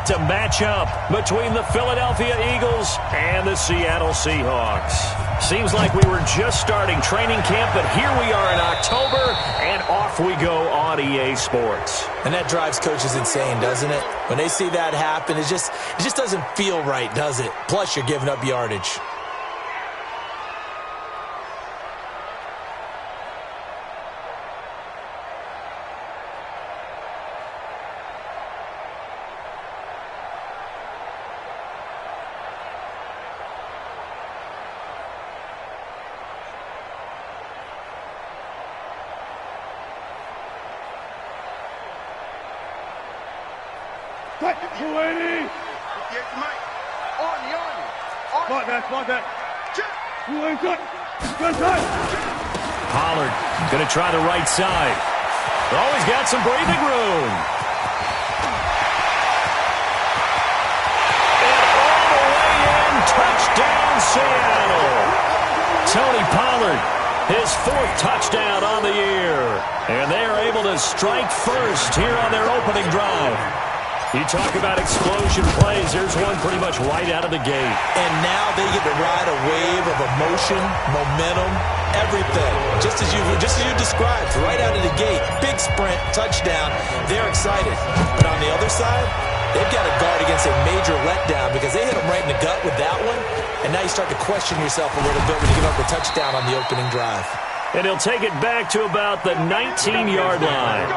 to match up between the Philadelphia Eagles and the Seattle Seahawks. Seems like we were just starting training camp, but here we are in October, and off we go on EA Sports. And that drives coaches insane, doesn't it? When they see that happen, it just doesn't feel right, does it? Plus, you're giving up yardage. Pollard going to try the right side. Oh, he's got some breathing room. And all the way in, touchdown Seattle. Tony Pollard, his 4th touchdown on the year. And they are able to strike first here on their opening drive. You talk about explosion plays. Here's one pretty much right out of the gate. And now they get to ride a wave of emotion, momentum, everything. Just as you described, right out of the gate. Big sprint, touchdown. They're excited. But on the other side, they've got to guard against a major letdown because they hit them right in the gut with that one. And now you start to question yourself a little bit when you give up the touchdown on the opening drive. And he'll take it back to about the 19-yard line.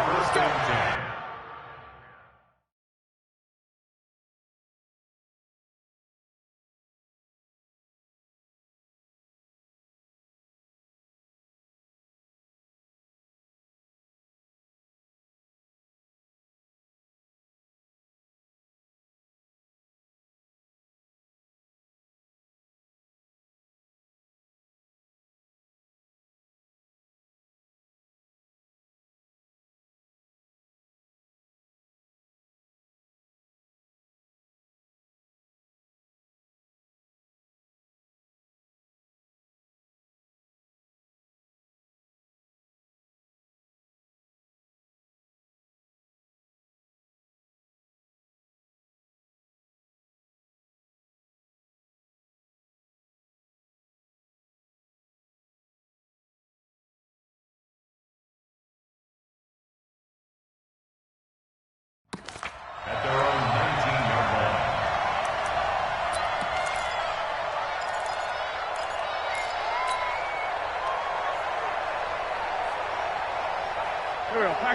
At their own 19-yard line.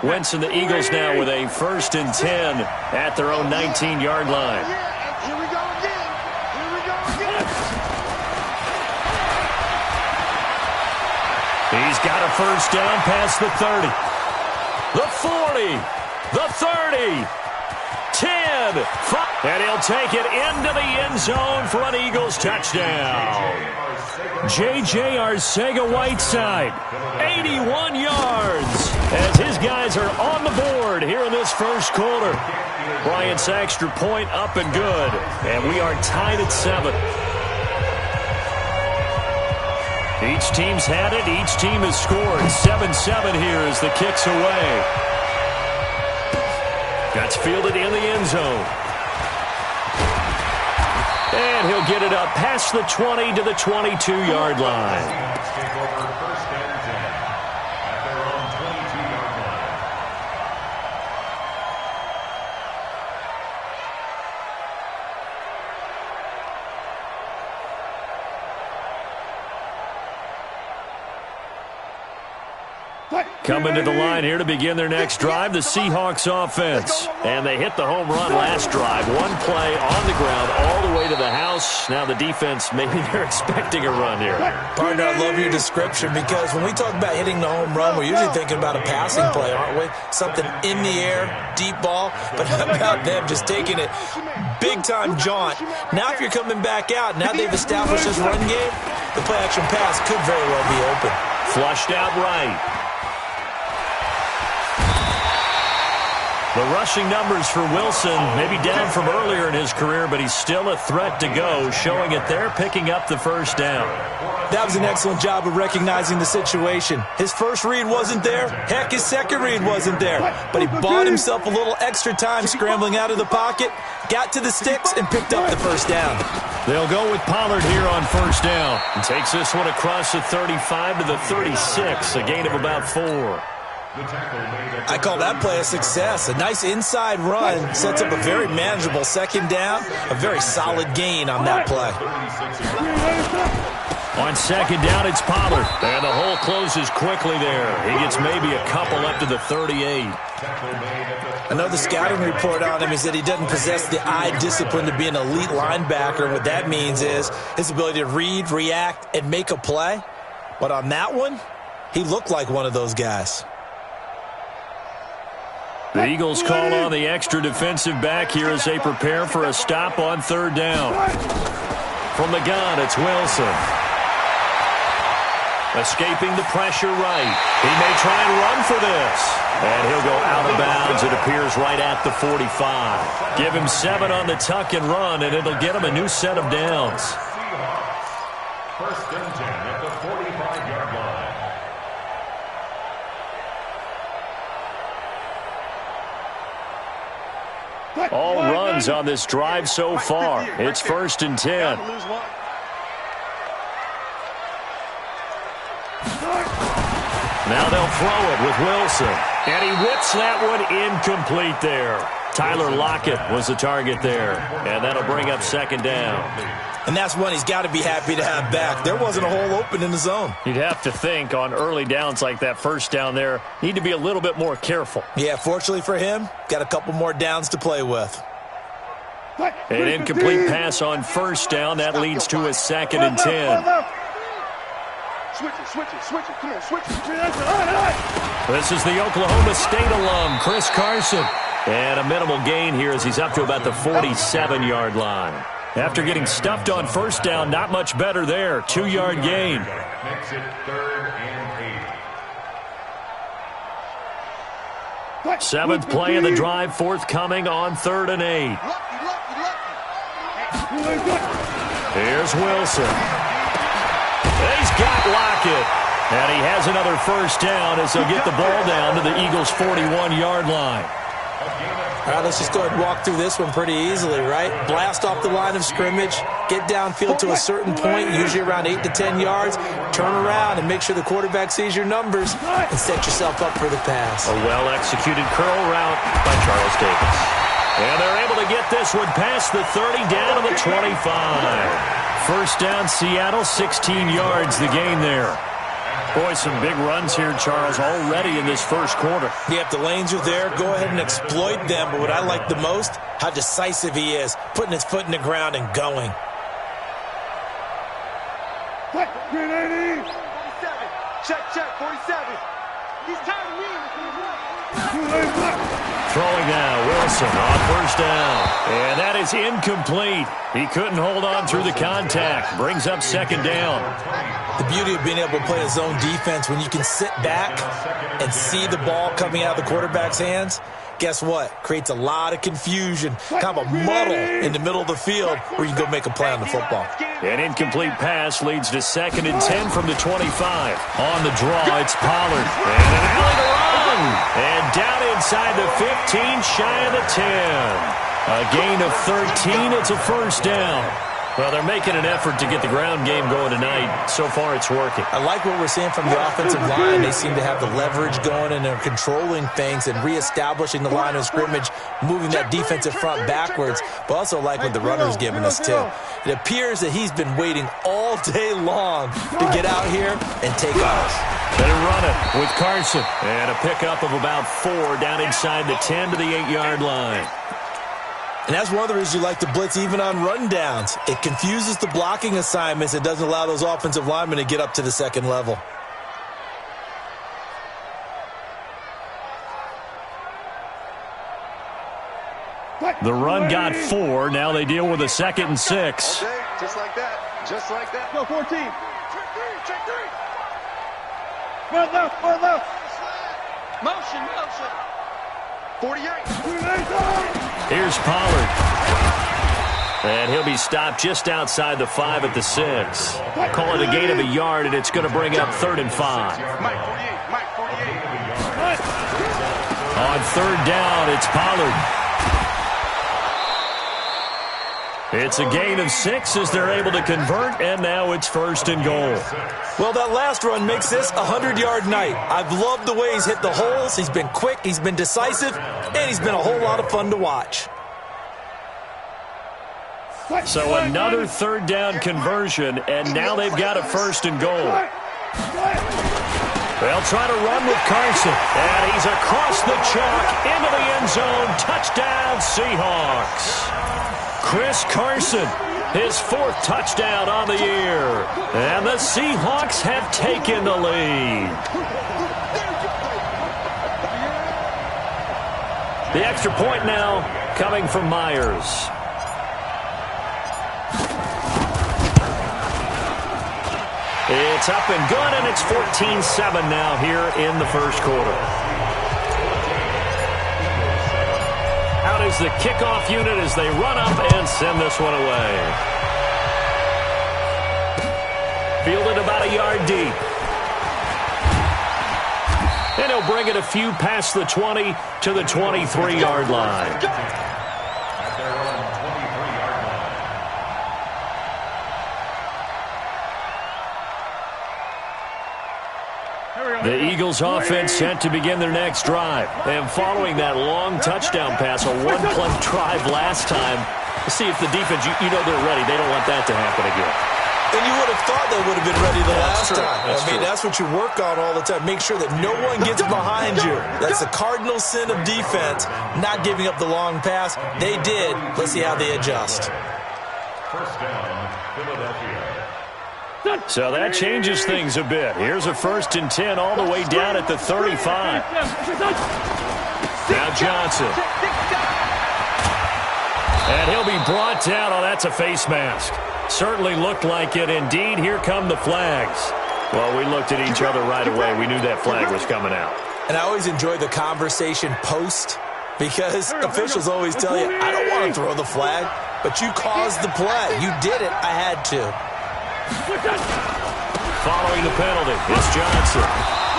Wentz and the Eagles now with a 1st and 10 at their own 19-yard line. Here we go again. Here we go again. He's got a 1st down past the 30. The 40. The 30. 10. 5. And he'll take it into the end zone for an Eagles touchdown. J.J. Arcega-Whiteside, 81 yards, as his guys are on the board here in this first quarter. Bryant's extra point up and good, and we are tied at 7. Each team's had it. Each team has scored. 7-7 here as the kick's away. That's fielded in the end zone. And he'll get it up past the 20 to the 22-yard line. Coming to the line here to begin their next drive, the Seahawks offense. And they hit the home run last drive. One play on the ground all the way to the house. Now the defense, maybe they're expecting a run here. Partner, I love your description because when we talk about hitting the home run, we're usually thinking about a passing play, aren't we? Something in the air, deep ball. But how about them just taking it big-time jaunt? Now if you're coming back out, now they've established this run game, the play-action pass could very well be open. Flushed out right. The rushing numbers for Wilson, maybe down from earlier in his career, but he's still a threat to go, showing it there, picking up the first down. That was an excellent job of recognizing the situation. His first read wasn't there. Heck, his second read wasn't there. But he bought himself a little extra time scrambling out of the pocket, got to the sticks, and picked up the first down. They'll go with Pollard here on first down. And takes this one across the 35 to the 36, a gain of about 4. I call that play a success. A nice inside run sets up a very manageable second down, a very solid gain on that play. On second down, it's Pollard. And the hole closes quickly there. He gets maybe a couple up to the 38. Another scouting report on him is that he doesn't possess the eye discipline to be an elite linebacker. What that means is his ability to read, react, and make a play. But on that one, he looked like one of those guys. The Eagles call on the extra defensive back here as they prepare for a stop on third down. From the gun, it's Wilson. Escaping the pressure right. He may try and run for this. And he'll go out of bounds, it appears, right at the 45. Give him 7 on the tuck and run, and it'll get him a new set of downs. First and 10 at the 45-yard line. All runs on this drive so far. It's first and 10. Now they'll throw it with Wilson. And he whips that one incomplete there. Tyler Lockett was the target there. And that'll bring up second down. And that's one he's got to be happy to have back. There wasn't a hole open in the zone. You'd have to think on early downs like that first down there, need to be a little bit more careful. Yeah, fortunately for him, got a couple more downs to play with. An incomplete pass on first down. That leads to a second and 10. Switch it. Come on, switch it. This is the Oklahoma State alum, Chris Carson. And a minimal gain here as he's up to about the 47-yard line. After getting stuffed on first down, not much better there. 2-yard gain. Makes it third and 8. Seventh play of the drive, forthcoming on third and 8. Here's Wilson. He's got Lockett. And he has another first down as they'll get the ball down to the Eagles' 41-yard line. All right, let's just go ahead and walk through this one pretty easily, right? Blast off the line of scrimmage, get downfield to a certain point, usually around 8 to 10 yards, turn around and make sure the quarterback sees your numbers and set yourself up for the pass. A well-executed curl route by Charles Davis. And they're able to get this one past the 30 down to the 25. First down, Seattle, 16 yards the gain there. Boy, some big runs here, Charles, already in this first quarter. Yep, the lanes are there. Go ahead and exploit them. But what I like the most, how decisive he is, putting his foot in the ground and going. Green 80. 47. Check, 47. He's tired of me. Throwing now, Wilson on first down. And that is incomplete. He couldn't hold on through the contact. Brings up second down. The beauty of being able to play a zone defense when you can sit back and see the ball coming out of the quarterback's hands, guess what? Creates a lot of confusion, kind of a muddle in the middle of the field where you can go make a play on the football. An incomplete pass leads to second and 10 from the 25. On the draw, it's Pollard. And an alley to run. And down inside the 15, shy of the 10. A gain of 13. It's a first down. Well, they're making an effort to get the ground game going tonight. So far, it's working. I like what we're seeing from the offensive line. They seem to have the leverage going, and they're controlling things and reestablishing the line of scrimmage, moving that defensive front backwards, but also like what the runner's giving us, too. It appears that he's been waiting all day long to get out here and take off. Better run it with Carson. And a pickup of about 4 down inside the 10 to the 8-yard line. And that's one of the reasons you like to blitz even on rundowns. It confuses the blocking assignments. It doesn't allow those offensive linemen to get up to the second level. The run got 4. Now they deal with a second and 6. Okay, just like that. Just like that. Go, 14. Check 3. Run left. Motion. 48. Here's Pollard. And he'll be stopped just outside the 5 at the 6. Call it a gain of a yard, and it's going to bring up 3rd and 5. Mike 48. Mike 48. On 3rd down, it's Pollard. It's a gain of 6 as they're able to convert, and now it's 1st and goal. Well, that last run makes this a 100-yard night. I've loved the way he's hit the holes. He's been quick, he's been decisive, and he's been a whole lot of fun to watch. So another 3rd down conversion, and now they've got a 1st and goal. They'll try to run with Carson, and he's across the chalk into the end zone. Touchdown, Seahawks. Chris Carson, his 4th touchdown on the year. And the Seahawks have taken the lead. The extra point now coming from Myers. It's up and good, and it's 14-7 now here in the 1st quarter. Out is the kickoff unit as they run up and send this one away. Fielded about a yard deep. And he'll bring it a few past the 20 to the 23-yard line. The Eagles offense set to begin their next drive. And following that long touchdown pass, a one-play drive last time, to see if the defense, you know they're ready. They don't want that to happen again. And you would have thought they would have been ready the last time. That's what you work on all the time. Make sure that no one gets behind you. That's the cardinal sin of defense, not giving up the long pass. They did. Let's see how they adjust. First down, Philadelphia. So that changes things a bit. Here's a 1st and 10 all the way down at the 35. Now Johnson. And he'll be brought down. Oh, that's a face mask. Certainly looked like it. Indeed, here come the flags. Well, we looked at each other right away. We knew that flag was coming out. And I always enjoy the conversation post, because officials always tell you, I don't want to throw the flag, but you caused the play. You did it. I had to. Following the penalty, it's Johnson.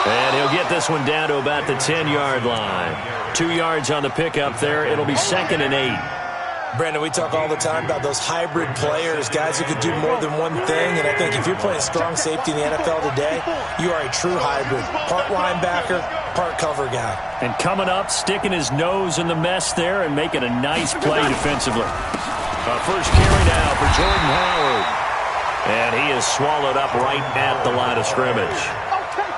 And he'll get this one down to about the 10-yard line. 2 yards on the pickup there. It'll be 2nd and 8. Brandon, we talk all the time about those hybrid players, guys who could do more than one thing. And I think if you're playing strong safety in the NFL today, you are a true hybrid. Part linebacker, part cover guy. And coming up, sticking his nose in the mess there and making a nice play defensively. First carry now for Jordan Howard. And he is swallowed up right at the line of scrimmage.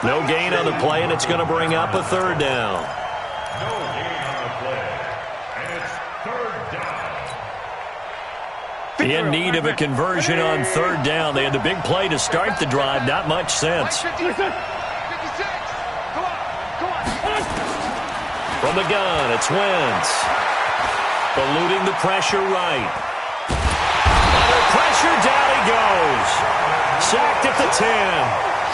No gain on the play, and it's going to bring up a 3rd down. No gain on the play, and it's 3rd down. In need of a conversion on 3rd down. They had the big play to start the drive. Not much sense. From the gun, it's Wentz. Eluding the pressure right. Under pressure, down he goes. Sacked at the 10.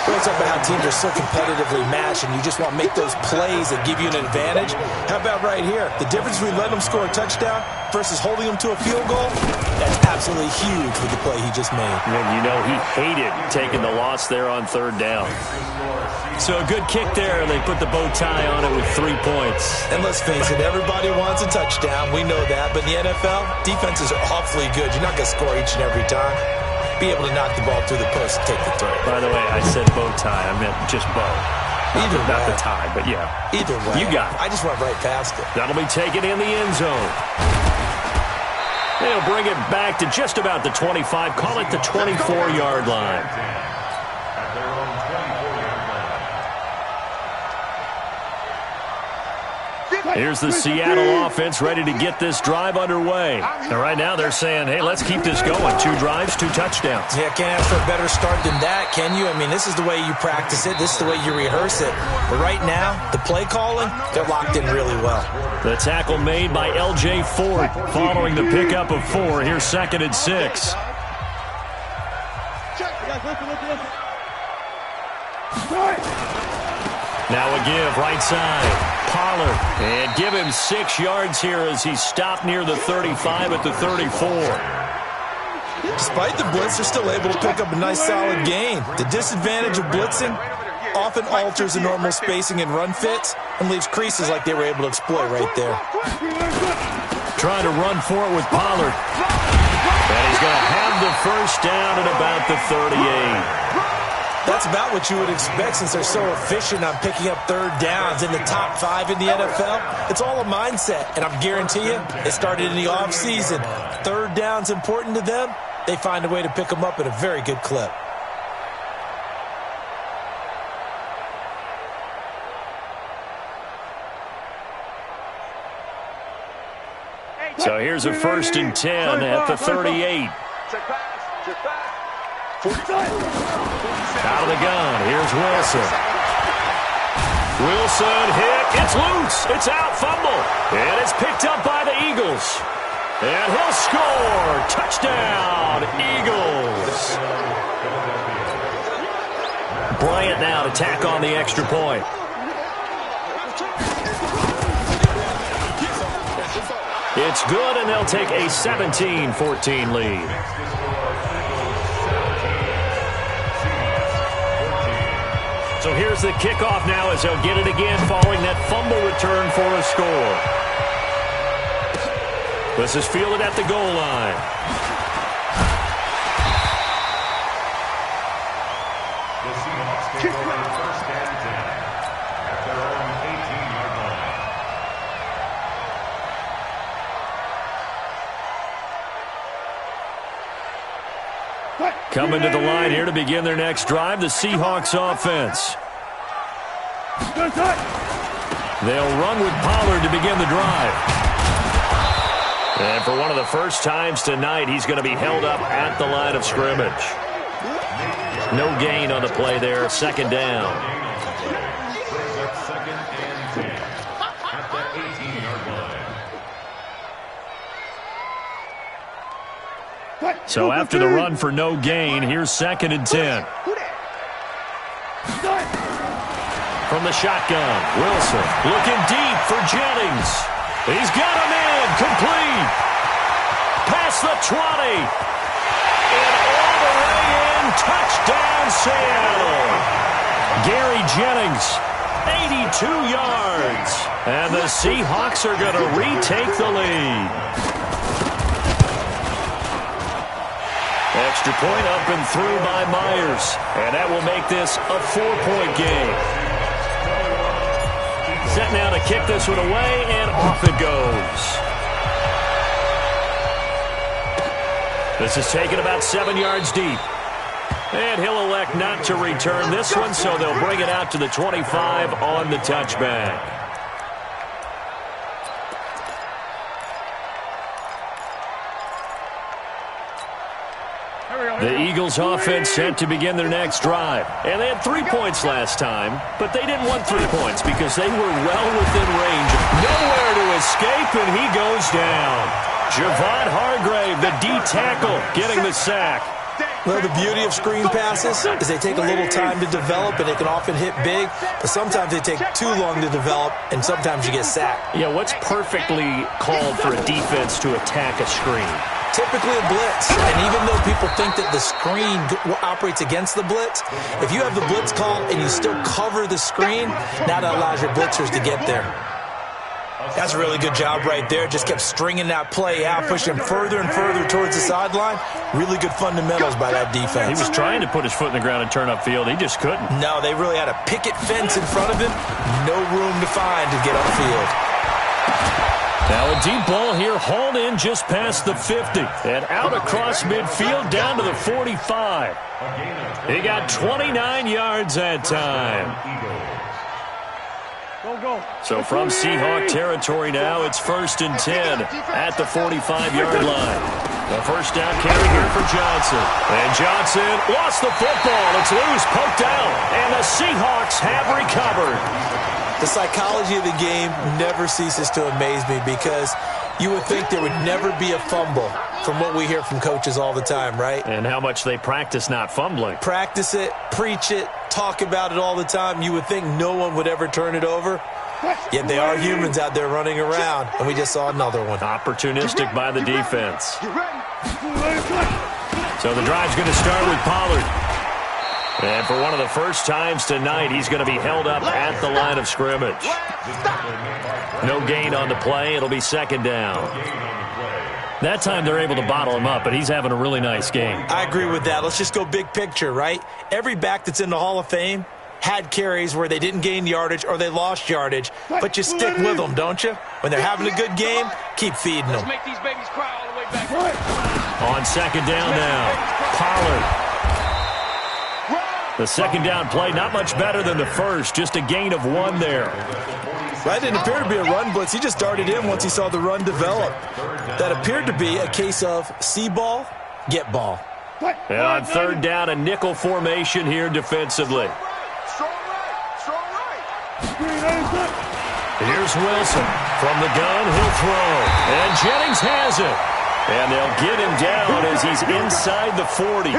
We're talking about how teams are so competitively matched, and you just want to make those plays that give you an advantage. How about right here? The difference between letting them score a touchdown versus holding them to a field goal, that's absolutely huge with the play he just made. And you know he hated taking the loss there on 3rd down. So a good kick there, and they put the bow tie on it with 3 points. And let's face it, everybody wants a touchdown. We know that. But in the NFL, defenses are awfully good. You're not going to score each and every time. Be able to knock the ball through the post and take the throw. By the way, I said bow tie. I meant just bow. Either way. Not the tie, but yeah. Either way. You got it. I just went right past it. That'll be taken in the end zone. They'll bring it back to just about the 25. Call it the 24-yard line. At their own 24-yard line. Here's the Seattle offense ready to get this drive underway. And right now they're saying, hey, let's keep this going. 2 drives, 2 touchdowns. Yeah, can't ask for a better start than that, can you? I mean, this is the way you practice it. This is the way you rehearse it. But right now, the play calling, they're locked in really well. The tackle made by L.J. Ford following the pickup of 4. Here's 2nd and 6. Now a give, right side. Pollard. And give him 6 yards here as he stopped near the 35 at the 34. Despite the blitz, they're still able to pick up a nice solid gain. The disadvantage of blitzing often alters the normal spacing and run fits and leaves creases like they were able to exploit right there. Trying to run for it with Pollard. And he's going to have the first down at about the 38. That's about what you would expect since they're so efficient on picking up third downs in the top 5 in the NFL. It's all a mindset, and I guarantee you it started in the offseason. Third down's important to them. They find a way to pick them up at a very good clip. So here's a 1st and 10 at the 38. Out of the gun, here's Wilson. Wilson hit, it's loose, it's out, fumble. And it's picked up by the Eagles. And he'll score, touchdown, Eagles. Bryant now to tack on the extra point. It's good, and they'll take a 17-14 lead. So here's the kickoff now as they'll get it again following that fumble return for a score. This is fielded at the goal line. The Seahawks take over 1st and 10 at their own 18-yard line. Coming to the line here to begin their next drive, the Seahawks offense. They'll run with Pollard to begin the drive. And for one of the first times tonight, he's going to be held up at the line of scrimmage. No gain on the play there, 2nd down. Second and 10 at the 18-yard line. So after the run for no gain, here's 2nd and 10. From the shotgun, Wilson looking deep for Jennings. He's got him in, complete. Past the 20. And all the way in, touchdown Seattle. Gary Jennings, 82 yards. And the Seahawks are going to retake the lead. Extra point up and through by Myers. And that will make this a 4-point game. Set now to kick this one away, and off it goes. This is taken about 7 yards deep. And he'll elect not to return this one, so they'll bring it out to the 25 on the touchback. The Eagles offense set to begin their next drive. And they had 3 points last time, but they didn't want 3 points because they were well within range. Nowhere to escape, and he goes down. Javon Hargrave, the D tackle, getting the sack. Well, the beauty of screen passes is they take a little time to develop, and they can often hit big, but sometimes they take too long to develop, and sometimes you get sacked. Yeah, what's perfectly called for a defense to attack a screen? Typically a blitz, and even though people think that the screen operates against the blitz, if you have the blitz call and you still cover the screen, now that allows your blitzers to get there. That's a really good job right there. Just kept stringing that play out, pushing him further and further towards the sideline. Really good fundamentals by that defense. He was trying to put his foot in the ground and turn upfield. He just couldn't. No, they really had a picket fence in front of him. No room to find to get upfield. Now a deep ball here, hauled in just past the 50. And out across midfield down to the 45. He got 29 yards that time. So from Seahawk territory now, it's 1st and 10 at the 45-yard line. The first down carry here for Johnson. And Johnson lost the football. It's loose, poked out. And the Seahawks have recovered. The psychology of the game never ceases to amaze me because you would think there would never be a fumble from what we hear from coaches all the time, right? And how much they practice not fumbling. Practice it, preach it, talk about it all the time. You would think no one would ever turn it over. Yet they are humans out there running around, and we just saw another one. Opportunistic by the defense. So the drive's going to start with Pollard. And for one of the first times tonight, he's going to be held up at the line of scrimmage. No gain on the play. It'll be second down. That time they're able to bottle him up, but he's having a really nice game. I agree with that. Let's just go big picture, right? Every back that's in the Hall of Fame had carries where they didn't gain yardage or they lost yardage, but you stick with them, don't you? When they're having a good game, keep feeding them. Let's make these babies cry all the way back. On second down now, Pollard. The second down play, not much better than the first, just a gain of 1 there. That didn't appear to be a run blitz. He just darted in once he saw the run develop. That appeared to be a case of see ball, get ball. And on third down, a nickel formation here defensively. Here's Wilson. From the gun, he'll throw. And Jennings has it. And they'll get him down as he's inside the 40.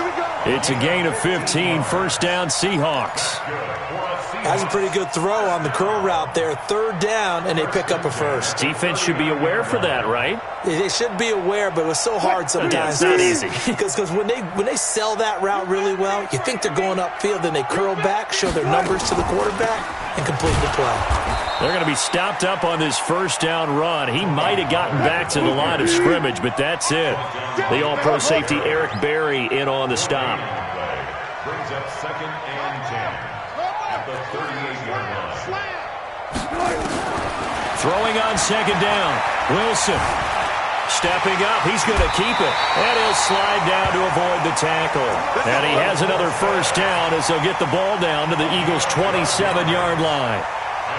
It's a gain of 15, first down Seahawks. That's a pretty good throw on the curl route there. Third down, and they pick up a first. Defense should be aware for that, right? They should be aware, but it was so hard sometimes. Yeah, it's not easy. Because when they sell that route really well, you think they're going upfield, then they curl back, show their numbers to the quarterback, and complete the play. They're going to be stopped up on this first down run. He might have gotten back to the line of scrimmage, but that's it. The all-pro safety Eric Berry in on the stop. Brings up second and 10 at the 38-yard line. Throwing on second down, Wilson. Stepping up, he's going to keep it. And he'll slide down to avoid the tackle. And he has another first down as they'll get the ball down to the Eagles' 27-yard line.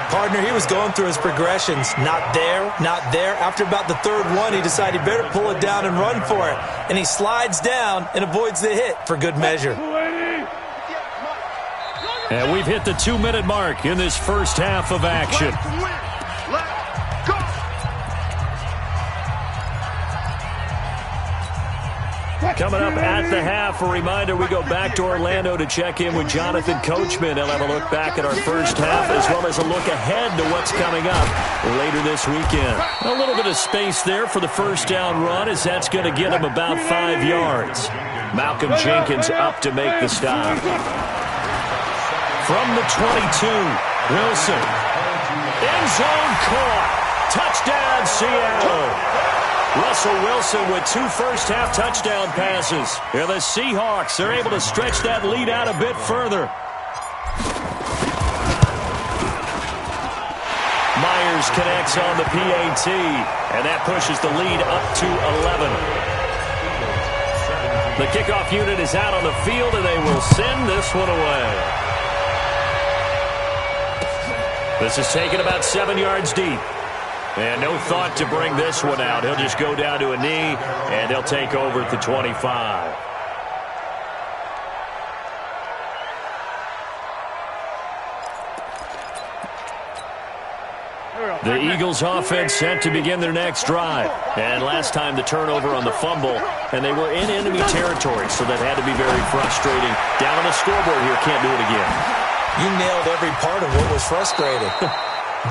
Partner, he was going through his progressions. Not there, not there. After about the third one, he decided he better pull it down and run for it. And he slides down and avoids the hit for good measure. And we've hit the 2-minute mark in this first half of action. Coming up at the half, a reminder, we go back to Orlando to check in with Jonathan Coachman. He'll have a look back at our first half as well as a look ahead to what's coming up later this weekend. A little bit of space there for the first down run as that's going to get him about 5 yards. Malcolm Jenkins up to make the stop. From the 22, Wilson. End zone caught. Touchdown, Seattle. Russell Wilson with 2 first-half touchdown passes. And the Seahawks are able to stretch that lead out a bit further. Myers connects on the PAT, and that pushes the lead up to 11. The kickoff unit is out on the field, and they will send this one away. This is taken about 7 yards deep. And no thought to bring this one out. He'll just go down to a knee, and they'll take over at the 25. The Eagles offense set to begin their next drive. And last time the turnover on the fumble, and they were in enemy territory, so that had to be very frustrating. Down on the scoreboard here, can't do it again. You nailed every part of what was frustrating.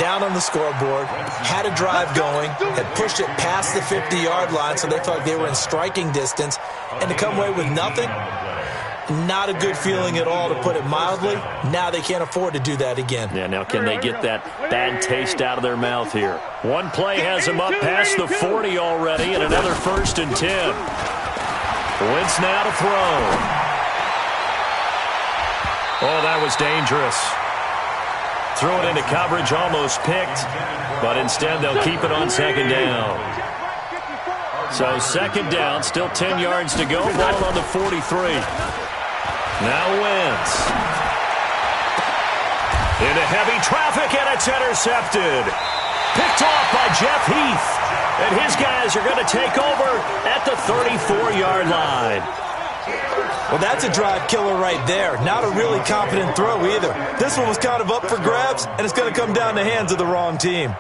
Down on the scoreboard, had a drive going, had pushed it past the 50-yard line, so they felt like they were in striking distance, and to come away with nothing, not a good feeling at all, to put it mildly. Now they can't afford to do that again. Yeah, now can they get that bad taste out of their mouth here? One play has them up past the 40 already, and another first and 10. Wentz now to throw. Oh, that was dangerous. Threw it into coverage, almost picked, but instead they'll keep it on second down. So second down, still 10 yards to go, ball on the 43. Now Wentz. Into heavy traffic, and it's intercepted. Picked off by Jeff Heath, and his guys are going to take over at the 34-yard line. Well, that's a drive killer right there. Not a really confident throw either. This one was kind of up for grabs, and it's going to come down the hands of the wrong team.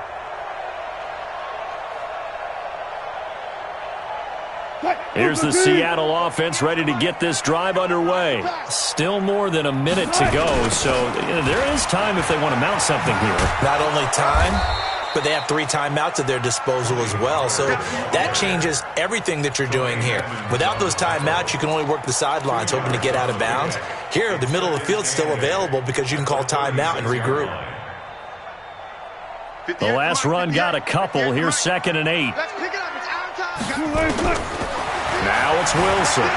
Here's the Seattle offense ready to get this drive underway. Still more than a minute to go, so there is time if they want to mount something here. Not only time, but they have 3 timeouts at their disposal as well. So that changes everything that you're doing here. Without those timeouts, you can only work the sidelines, hoping to get out of bounds. Here, the middle of the field's still available because you can call timeout and regroup. The last run got a couple. Here's 2nd and 8. Now it's Wilson.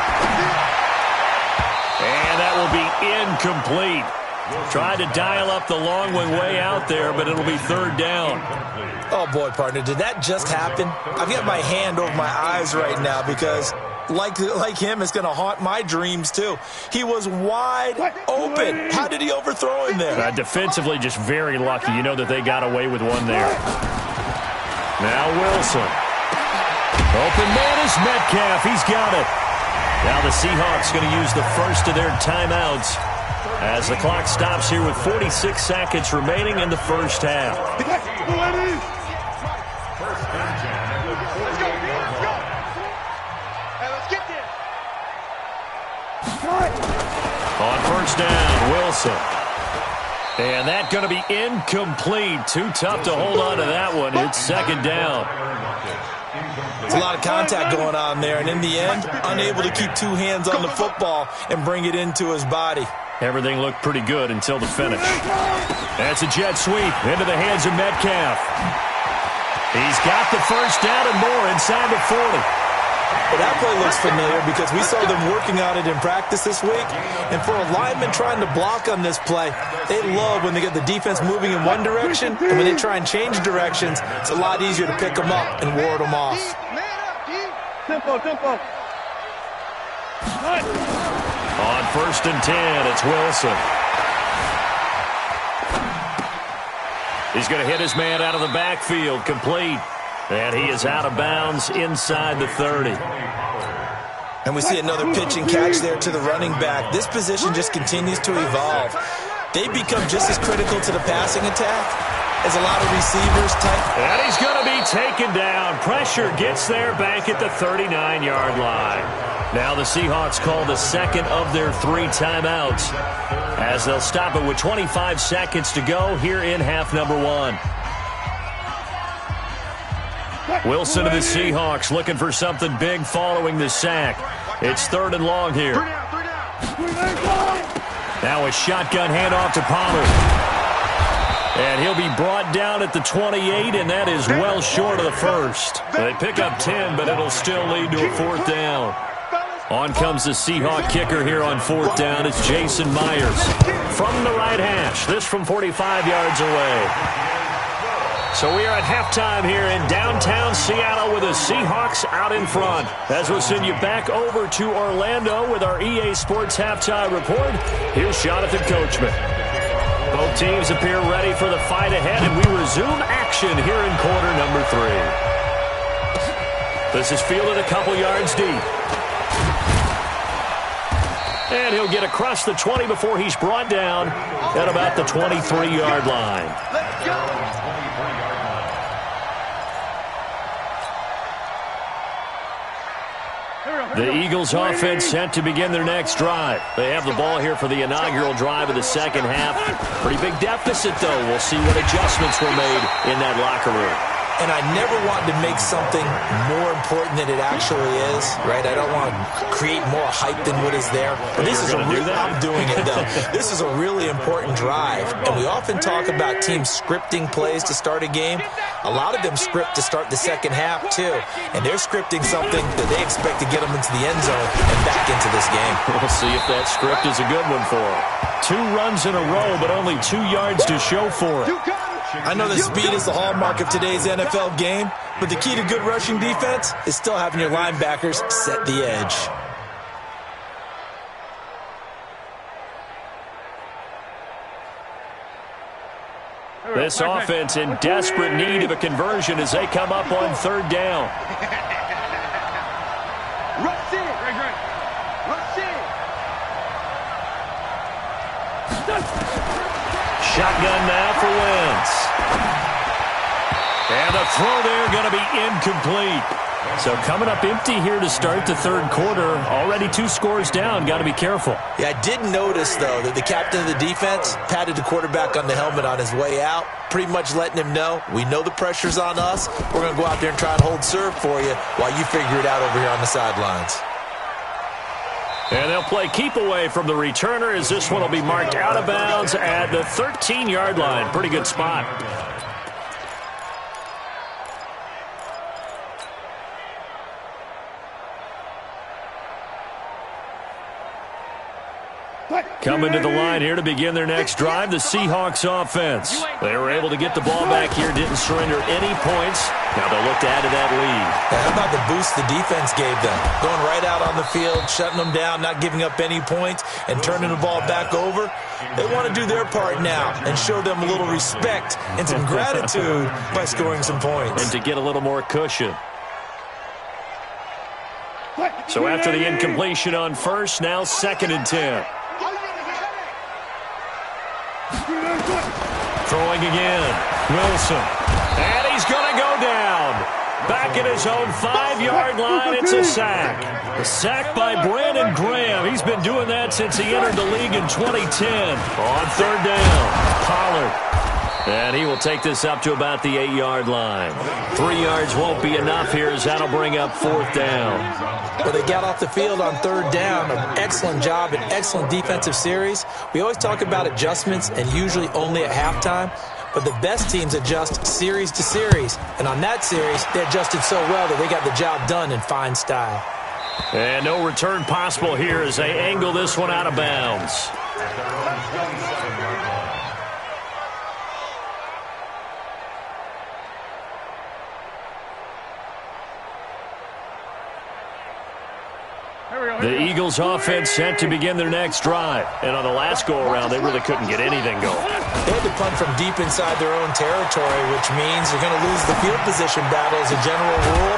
And that will be incomplete. Tried to dial up the long one way out there, but it'll be 3rd down. Oh, boy, partner, did that just happen? I've got my hand over my eyes right now because, like him, it's going to haunt my dreams, too. He was wide open. How did he overthrow him there? Defensively, just very lucky. You know that they got away with one there. Now Wilson. Open man is Metcalf. He's got it. Now the Seahawks going to use the first of their timeouts as the clock stops here with 46 seconds remaining in the first half. On first down, Wilson. And that's going to be incomplete. Too tough to hold on to that one. It's 2nd down. It's a lot of contact going on there, and in the end, unable to keep 2 hands on the football and bring it into his body. Everything looked pretty good until the finish. That's a jet sweep into the hands of Metcalf. He's got the first down and more inside the 40. Well, that play looks familiar because we saw them working on it in practice this week. And for a lineman trying to block on this play, they love when they get the defense moving in one direction, and when they try and change directions, it's a lot easier to pick them up and ward them off. Tempo. On 1st and 10, it's Wilson. He's going to hit his man out of the backfield, complete. And he is out of bounds inside the 30. And we see another pitch and catch there to the running back. This position just continues to evolve. They become just as critical to the passing attack as a lot of receivers. And he's going to be taken down. Pressure gets there back at the 39-yard line. Now the Seahawks call the 2nd of their 3 timeouts as they'll stop it with 25 seconds to go here in half number 1. Wilson to the Seahawks looking for something big following the sack. It's 3rd and long here. Now a shotgun handoff to Palmer. And he'll be brought down at the 28, and that is well short of the first. They pick up 10, but it'll still lead to a 4th down. On comes the Seahawk kicker here on 4th down. It's Jason Myers from the right hash. This from 45 yards away. So we are at halftime here in downtown Seattle with the Seahawks out in front. As we'll send you back over to Orlando with our EA Sports Halftime Report, here's Jonathan Coachman. Both teams appear ready for the fight ahead, and we resume action here in quarter number 3. This is fielded a couple yards deep. And he'll get across the 20 before he's brought down at about the 23-yard line. Let's go. The Eagles offense set to begin their next drive. They have the ball here for the inaugural drive of the second half. Pretty big deficit, though. We'll see what adjustments were made in that locker room. And I never want to make something more important than it actually is, right? I don't want to create more hype than what is there. But this is I'm doing it, though. This is a really important drive. And we often talk about teams scripting plays to start a game. A lot of them script to start the second half, too. And they're scripting something that they expect to get them into the end zone and back into this game. We'll see if that script is a good one for them. 2 runs in a row, but only 2 yards to show for it. I know that speed is the hallmark of today's NFL game, but the key to good rushing defense is still having your linebackers set the edge. This offense in desperate need of a conversion as they come up on 3rd down. Rush in. Rush in. Shotgun now for Wentz. And the throw there going to be incomplete. So coming up empty here to start the third quarter. Already 2 scores down. Got to be careful. Yeah, I did notice, though, that the captain of the defense patted the quarterback on the helmet on his way out, pretty much letting him know, we know the pressure's on us. We're going to go out there and try and hold serve for you while you figure it out over here on the sidelines. And they'll play keep away from the returner as this one will be marked out of bounds at the 13-yard line. Pretty good spot. Coming to the line here to begin their next drive, the Seahawks offense. They were able to get the ball back here, didn't surrender any points. Now they'll look to add to that lead. How about the boost the defense gave them? Going right out on the field, shutting them down, not giving up any points, and turning the ball back over. They want to do their part now and show them a little respect and some gratitude by scoring some points. And to get a little more cushion. So after the incompletion on first, now 2nd and 10. Throwing again. Wilson. And he's going to go down. Back at his own 5-yard line, it's a sack. A sack by Brandon Graham. He's been doing that since he entered the league in 2010. On 3rd down, Pollard. And he will take this up to about the 8-yard line. 3 yards won't be enough here as that'll bring up 4th down. Well, they got off the field on 3rd down. An excellent job, an excellent defensive series. We always talk about adjustments and usually only at halftime. But the best teams adjust series to series. And on that series, they adjusted so well that they got the job done in fine style. And no return possible here as they angle this one out of bounds. The Eagles offense set to begin their next drive. And on the last go-around, they really couldn't get anything going. They had to punt from deep inside their own territory, which means they're going to lose the field position battle as a general rule.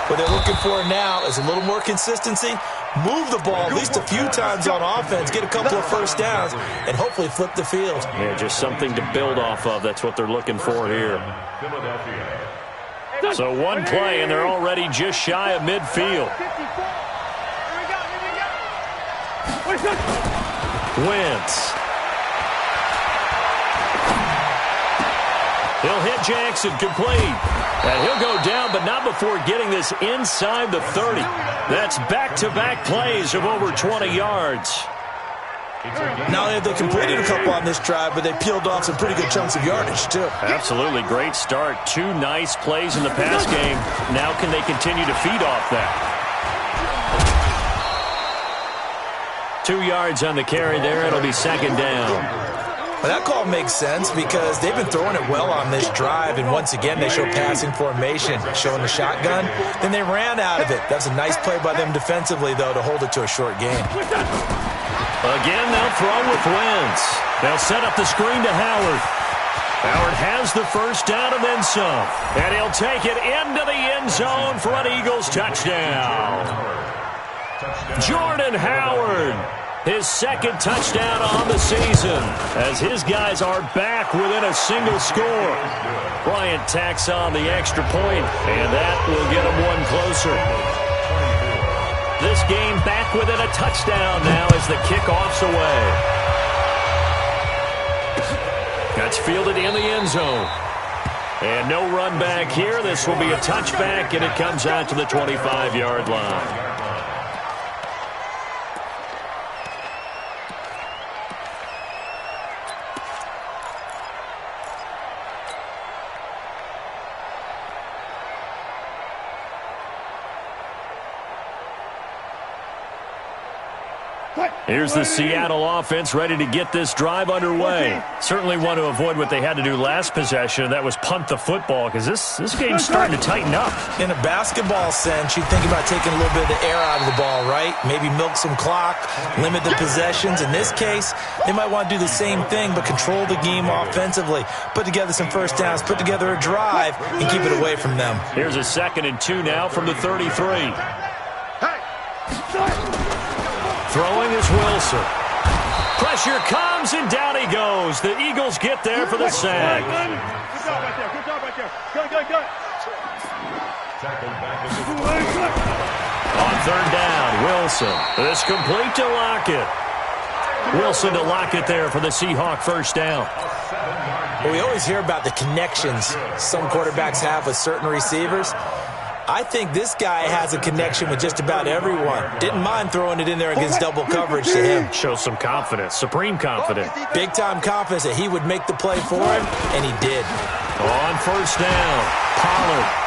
What they're looking for now is a little more consistency, move the ball at least a few times on offense, get a couple of first downs, and hopefully flip the field. Yeah, just something to build off of. That's what they're looking for here. So one play, and they're already just shy of midfield. Wentz. He'll hit Jackson, complete. And he'll go down, but not before getting this inside the 30. That's back-to-back plays of over 20 yards. Not only have they completed a couple on this drive, but they peeled off some pretty good chunks of yardage, too. Absolutely. Great start. 2 nice plays in the pass game. Now can they continue to feed off that? 2 yards on the carry there. It'll be 2nd down. Well, that call makes sense because they've been throwing it well on this drive, and once again they show passing formation, showing the shotgun. Then they ran out of it. That's a nice play by them defensively, though, to hold it to a short game. Again, they'll throw with Wentz. They'll set up the screen to Howard. Howard has the first down and then some. And he'll take it into the end zone for an Eagles touchdown. Jordan Howard, his 2nd touchdown on the season, as his guys are back within a single score. Bryant tacks on the extra point, and that will get them one closer. This game back within a touchdown now as the kickoff's away. That's fielded in the end zone. And no run back here. This will be a touchback, and it comes out to the 25-yard line. Here's the Seattle offense ready to get this drive underway. Certainly want to avoid what they had to do last possession, and that was punt the football, because this game's starting to tighten up. In a basketball sense, you'd think about taking a little bit of the air out of the ball, right? Maybe milk some clock, limit the possessions. In this case, they might want to do the same thing, but control the game offensively. Put together some first downs, put together a drive, and keep it away from them. Here's a 2nd and 2 now from the 33. Throwing is Wilson. Pressure comes, and down he goes. The Eagles get there for the sack. Good job right there. Good job right there. Good. On third down, Wilson. This complete to Lockett. Wilson to Lockett there for the Seahawk first down. Well, we always hear about the connections some quarterbacks have with certain receivers. I think this guy has a connection with just about everyone. Didn't mind throwing it in there against double coverage to him. Shows some confidence, supreme confidence. Big-time confidence that he would make the play for him, and he did. On first down, Pollard.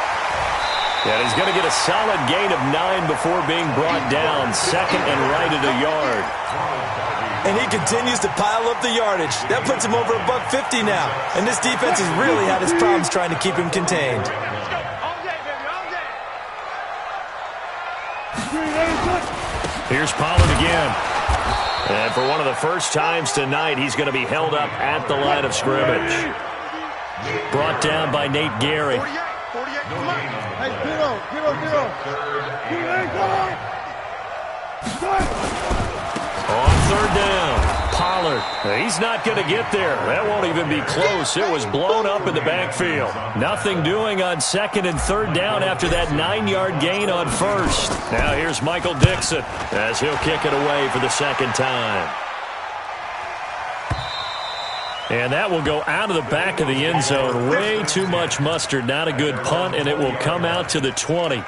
Yeah, he's going to get a solid gain of 9 before being brought down. Second and right at a yard. And he continues to pile up the yardage. That puts him over $150 now. And this defense has really had its problems trying to keep him contained. Here's Pollard again. And for one of the first times tonight, he's going to be held up at the line of scrimmage. Brought down by Nate Gehry. 48, come on. Hey, On third down, Pollard. He's not going to get there. That won't even be close. It was blown up in the backfield. Nothing doing on second and third down after that 9-yard gain on first. Now here's Michael Dixon as he'll kick it away for the second time. And that will go out of the back of the end zone. Way too much mustard. Not a good punt, and it will come out to the 20.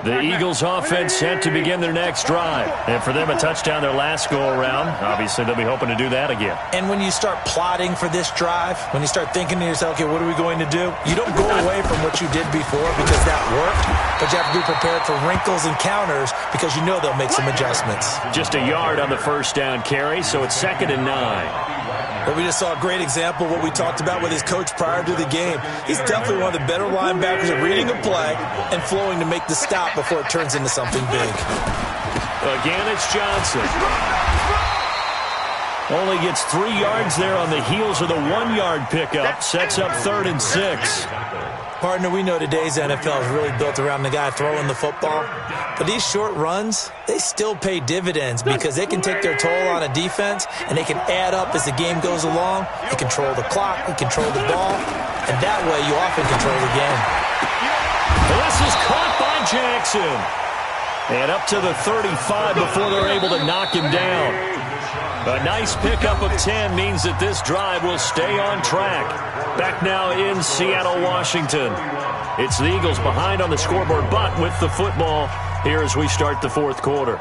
The Eagles offense set to begin their next drive. And for them, a touchdown their last go-around. Obviously, they'll be hoping to do that again. And when you start plotting for this drive, when you start thinking to yourself, okay, what are we going to do? You don't go away from what you did before because that worked, but you have to be prepared for wrinkles and counters because you know they'll make some adjustments. Just a yard on the first down carry, so it's 2nd and 9. But we just saw a great example of what we talked about with his coach prior to the game. He's definitely one of the better linebackers at reading a play and flowing to make the stop before it turns into something big. Again, it's Johnson. Only gets 3 yards there on the heels of the 1-yard pickup. Sets up 3rd and 6. Partner, we know today's NFL is really built around the guy throwing the football. But these short runs, they still pay dividends because they can take their toll on a defense and they can add up as the game goes along. They control the clock, they control the ball, and that way you often control the game. This is caught by Jackson. And up to the 35 before they're able to knock him down. A nice pickup of 10 means that this drive will stay on track. Back now in Seattle, Washington. It's the Eagles behind on the scoreboard, but with the football here as we start the fourth quarter.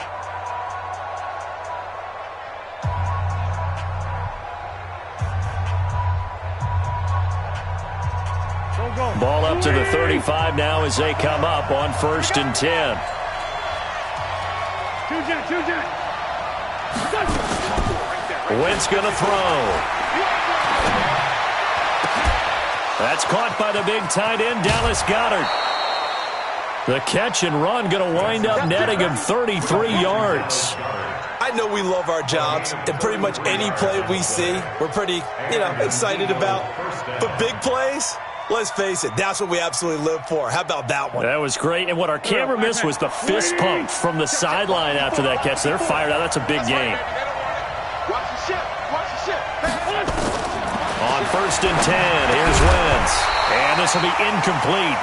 Ball up to the 35 now as they come up on 1st and 10. Wentz going to throw. That's caught by the big tight end, Dallas Goedert. The catch and run going to wind up netting him 33 yards. I know we love our jobs, and pretty much any play we see, we're pretty, excited about. But big plays, let's face it, that's what we absolutely live for. How about that one? That was great, and what our camera missed was the fist pump from the sideline after that catch. They're fired out. That's a big game. Watch the ship. On 1st and 10, here's Wentz. And this will be incomplete.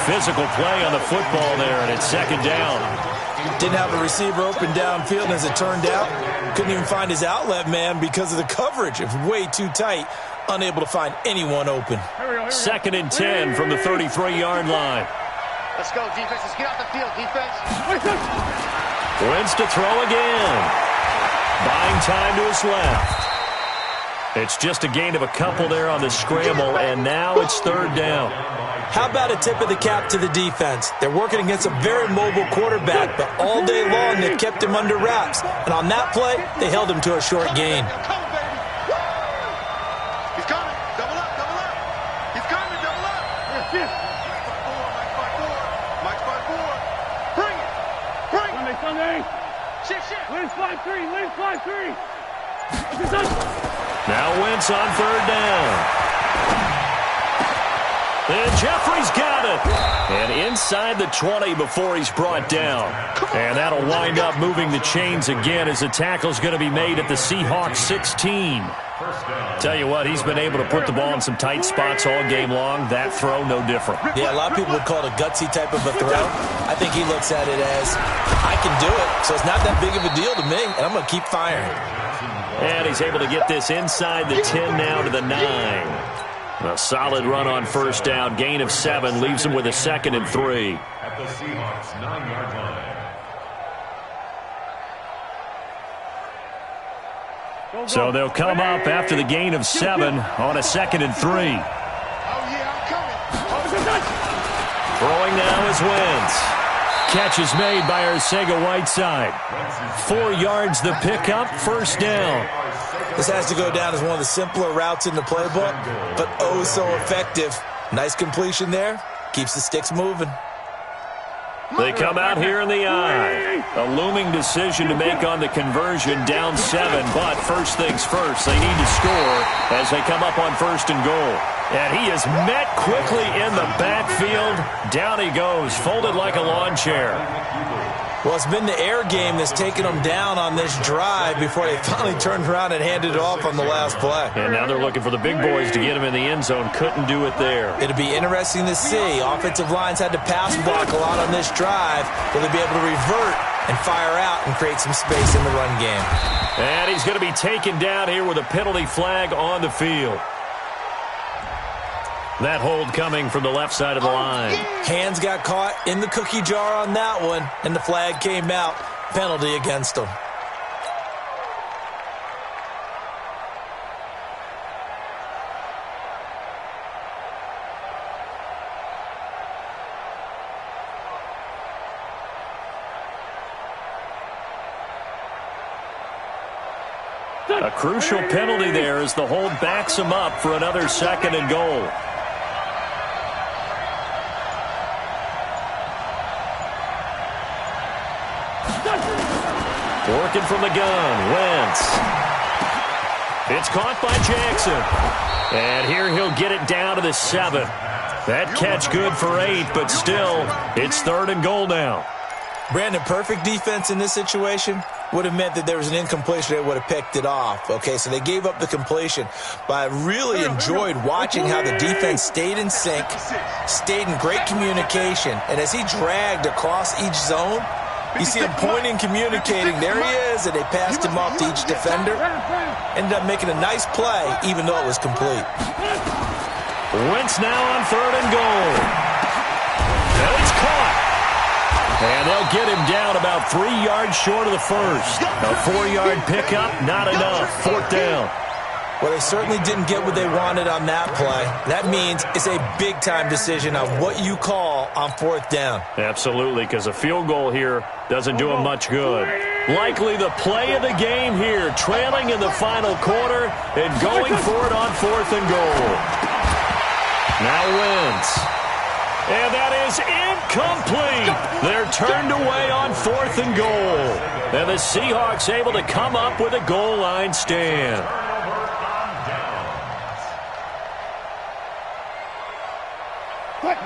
Physical play on the football there, and it's 2nd down. Didn't have a receiver open downfield, and as it turned out, couldn't even find his outlet man because of the coverage. It was way too tight, unable to find anyone open. 2nd and 10 from the 33-yard line. Let's go, defense. Let's get off the field, defense. Wentz to throw again. Buying time to his left. It's just a gain of a couple there on the scramble, and now it's 3rd down. How about a tip of the cap to the defense? They're working against a very mobile quarterback, but all day long they've kept him under wraps. And on that play, they held him to a short gain. He's coming. Double up. He's coming. Double up. Mike's by 4. Bring it. Sunday. Shit. Lynch 5-3. Now Wentz on 3rd down. And Jeffrey's got it. And inside the 20 before he's brought down. And that'll wind up moving the chains again as the tackle's going to be made at the Seahawks 16. Tell you what, he's been able to put the ball in some tight spots all game long. That throw, no different. Yeah, a lot of people would call it a gutsy type of a throw. I think he looks at it as, I can do it, so it's not that big of a deal to me, and I'm going to keep firing. And he's able to get this inside the 10 now to the 9. A solid run on first down. Gain of 7 leaves him with a 2nd and 3. At the Seahawks 9-yard line. So they'll come up after the gain of 7 on a 2nd and 3. Oh, yeah, I'm coming. Throwing now is Wentz. Catch is made by Arcega-Whiteside. 4 yards the pickup, first down. This has to go down as one of the simpler routes in the playbook, but oh so effective. Nice completion there. Keeps the sticks moving. They come out here in the eye. A looming decision to make on the conversion, down 7. But first things first, they need to score as they come up on 1st and goal. And he is met quickly in the backfield. Down he goes, folded like a lawn chair. Well, it's been the air game that's taken them down on this drive before they finally turned around and handed it off on the last play. And now they're looking for the big boys to get him in the end zone. Couldn't do it there. It'll be interesting to see. Offensive lines had to pass block a lot on this drive. Will they be able to revert and fire out and create some space in the run game? And he's going to be taken down here with a penalty flag on the field. That hold coming from the left side of the line. Hands got caught in the cookie jar on that one, and the flag came out. Penalty against them. A crucial penalty there as the hold backs him up for another 2nd and goal. Working from the gun, Wentz. It's caught by Jackson. And here he'll get it down to the 7. That catch good for 8, but still, it's 3rd and goal now. Brandon, perfect defense in this situation would have meant that there was an incompletion. They would have picked it off. Okay, so they gave up the completion. But I really enjoyed watching how the defense stayed in sync, stayed in great communication. And as he dragged across each zone, you see him pointing, communicating. There he is, and they passed him off to each defender. Ended up making a nice play, even though it was complete. Wentz now on 3rd and goal. Now it's caught. And they'll get him down about 3 yards short of the first. A 4-yard pickup, not enough. 4th down. Well, they certainly didn't get what they wanted on that play. That means it's a big-time decision on what you call on 4th down. Absolutely, because a field goal here doesn't do him much good. Likely the play of the game here, trailing in the final quarter and going for it on 4th and goal. Now Wentz. And that is incomplete. They're turned away on 4th and goal. And the Seahawks able to come up with a goal line stand.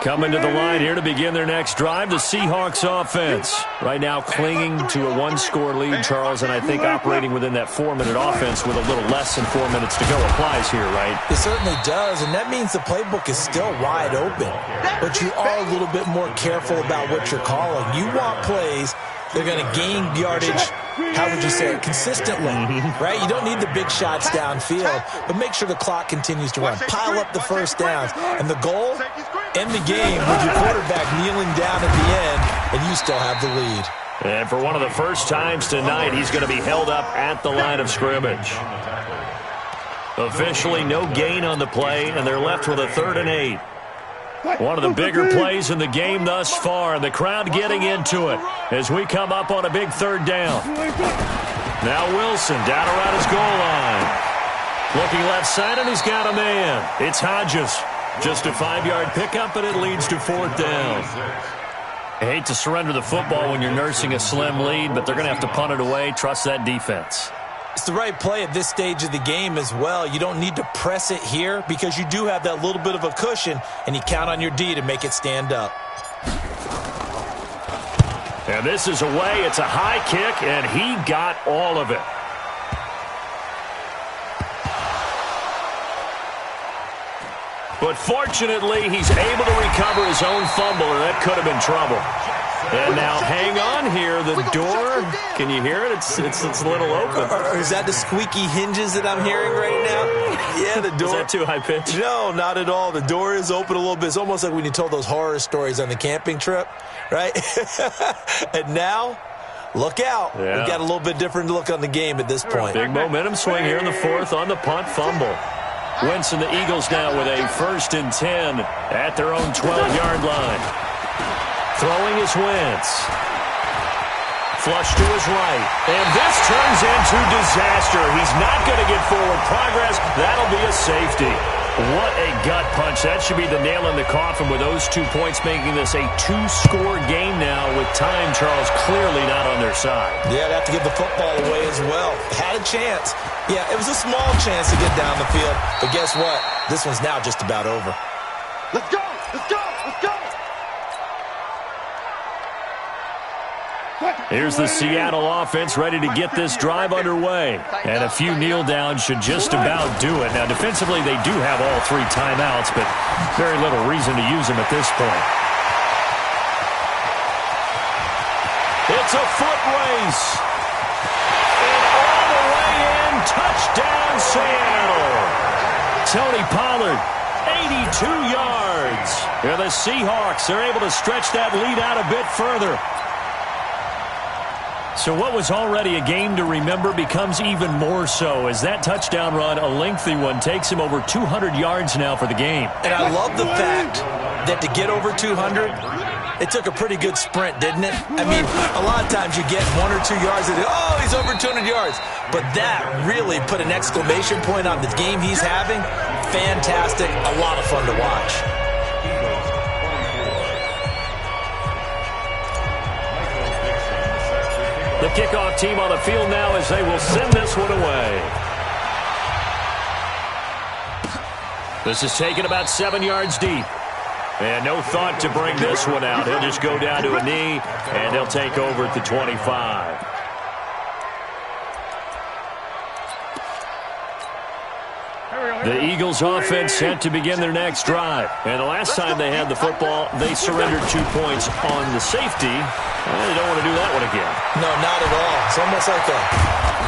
Coming to the line here to begin their next drive, the Seahawks offense. Right now clinging to a 1-score lead, Charles, and I think operating within that 4-minute offense with a little less than 4 minutes to go applies here, right? It certainly does, and that means the playbook is still wide open. But you are a little bit more careful about what you're calling. You want plays that are going to gain yardage, how would you say it, consistently, right? You don't need the big shots downfield, but make sure the clock continues to run. Pile up the first downs, and the goal, end the game with your quarterback kneeling down at the end, and you still have the lead. And for one of the first times tonight, he's going to be held up at the line of scrimmage. Officially no gain on the play, and they're left with a 3rd and 8. One of the bigger plays in the game thus far, and the crowd getting into it as we come up on a big 3rd down. Now Wilson down around his goal line. Looking left side, and he's got a man. It's Hodges. Just a 5-yard pickup, and it leads to 4th down. I hate to surrender the football when you're nursing a slim lead, but they're going to have to punt it away. Trust that defense. It's the right play at this stage of the game as well. You don't need to press it here because you do have that little bit of a cushion, and you count on your D to make it stand up. And this is away. It's a high kick, and he got all of it. But fortunately, he's able to recover his own fumble, and that could have been trouble. And now, hang on here. The door, can you hear it? It's a little open. Is that the squeaky hinges that I'm hearing right now? Yeah, the door. Is that too high pitch? No, not at all. The door is open a little bit. It's almost like when you told those horror stories on the camping trip, right? And now, look out. Yeah. We've got a little bit different look on the game at this point. Big momentum swing here in the fourth on the punt fumble. Wentz and the Eagles now with a 1st and 10 at their own 12-yard line. Throwing is Wentz. Flush to his right. And this turns into disaster. He's not going to get forward progress. That'll be a safety. What a gut punch. That should be the nail in the coffin with those 2 points, making this a 2-score game now with time, Charles, clearly not on their side. Yeah, they have to give the football away as well. Had a chance. Yeah, it was a small chance to get down the field. But guess what? This one's now just about over. Let's go! Let's go! Let's go! Here's the Seattle offense ready to get this drive underway. And a few kneel downs should just about do it. Now, defensively, they do have all 3 timeouts, but very little reason to use them at this point. It's a foot race. And all the way in, touchdown Seattle. Tony Pollard, 82 yards. And the Seahawks are able to stretch that lead out a bit further. So what was already a game to remember becomes even more so as that touchdown run, a lengthy one, takes him over 200 yards now for the game. And I love the fact that to get over 200, it took a pretty good sprint, didn't it? I mean, a lot of times you get 1 or 2 yards and, oh, he's over 200 yards. But that really put an exclamation point on the game he's having. Fantastic. A lot of fun to watch. The kickoff team on the field now as they will send this one away. This is taken about 7 yards deep. And no thought to bring this one out. He'll just go down to a knee, and he'll take over at the 25. The Eagles offense set to begin their next drive. And the last time they had the football, they surrendered 2 points on the safety. They don't want to do that one again. No, not at all. It's almost like a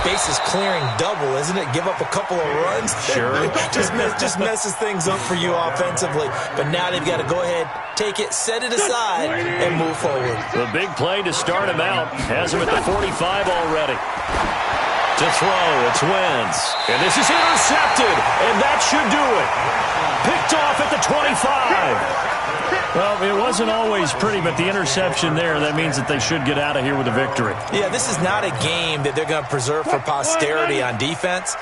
bases clearing double, isn't it? Give up a couple of runs. Sure. just messes things up for you offensively. But now they've got to go ahead, take it, set it aside, and move forward. The big play to start him out has him at the 45 already. To throw, it's Wentz. And this is intercepted, and that should do it. Picked off at the 25. Well, it wasn't always pretty, but the interception there, that means that they should get out of here with a victory. Yeah, this is not a game that they're going to preserve for posterity on defense,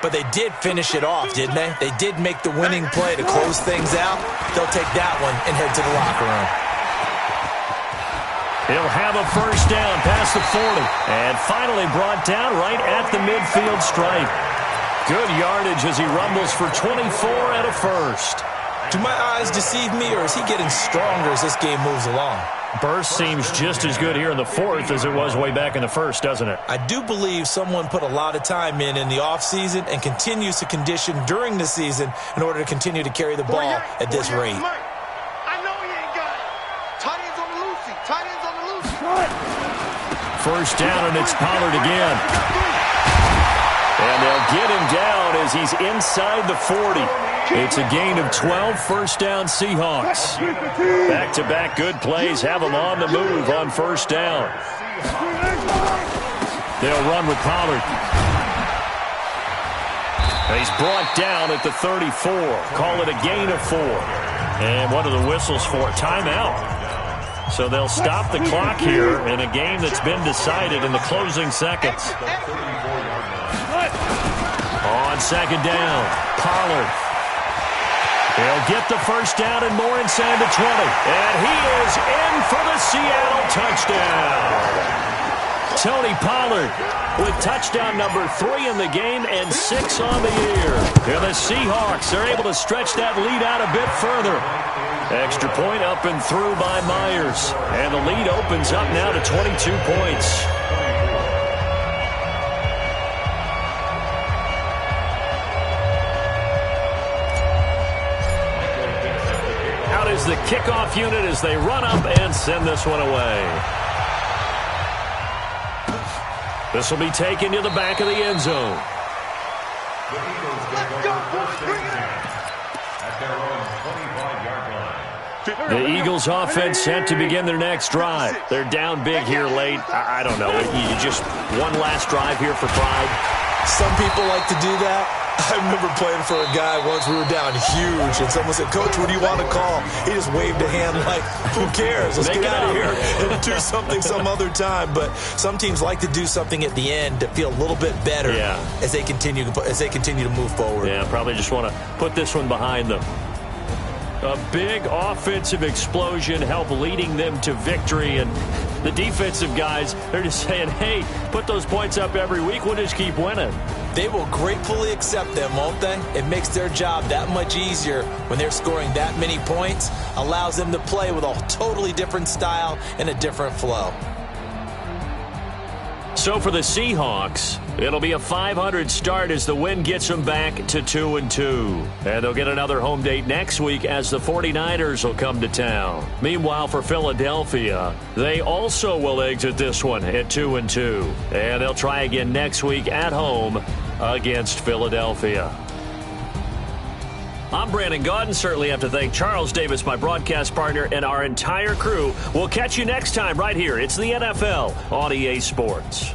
but they did finish it off, didn't they? They did make the winning play to close things out. They'll take that one and head to the locker room. He'll have a first down past the 40, and finally brought down right at the midfield stripe. Good yardage as he rumbles for 24 and a first. Do my eyes deceive me, or is he getting stronger as this game moves along? Burst seems just as good here in the fourth as it was way back in the first, doesn't it? I do believe someone put a lot of time in the offseason and continues to condition during the season in order to continue to carry the ball at this rate. I know he ain't got it. Tight ends on the loosey. Tight ends on the loosey. First down, and it's Pollard again. And they'll get him down as he's inside the 40. It's a gain of 12, first down Seahawks. Back-to-back good plays have them on the move on first down. They'll run with Pollard. He's brought down at the 34. Call it a gain of 4. And what are the whistles for? Timeout. So they'll stop the clock here in a game that's been decided in the closing seconds. On second down, Pollard. He'll get the first down and more inside the 20. And he is in for the Seattle touchdown. Tony Pollard with touchdown number 3 in the game and 6 on the year. And the Seahawks are able to stretch that lead out a bit further. Extra point up and through by Myers. And the lead opens up now to 22 points. Out is the kickoff unit as they run up and send this one away. This will be taken to the back of the end zone. The Eagles take over first and 10 at their own 25-yard line. The Eagles offense set to begin their next drive. They're down big here late. I don't know. You just one last drive here for pride. Some people like to do that. I remember playing for a guy once. We were down huge, and someone said, "Coach, what do you want to call?" He just waved a hand like, "Who cares? Let's get out of here and do something some other time." But some teams like to do something at the end to feel a little bit better as they continue to move forward. Yeah, probably just want to put this one behind them. A big offensive explosion helped leading them to victory, and the defensive guys, they're just saying, hey, put those points up every week, we'll just keep winning. They will gratefully accept them, won't they? It makes their job that much easier when they're scoring that many points, allows them to play with a totally different style and a different flow. So for the Seahawks, it'll be a 500 start as the win gets them back to 2-2. And they'll get another home date next week as the 49ers will come to town. Meanwhile, for Philadelphia, they also will exit this one at 2-2. And they'll try again next week at home against Philadelphia. I'm Brandon Gaudin. Certainly have to thank Charles Davis, my broadcast partner, and our entire crew. We'll catch you next time right here. It's the NFL on EA Sports.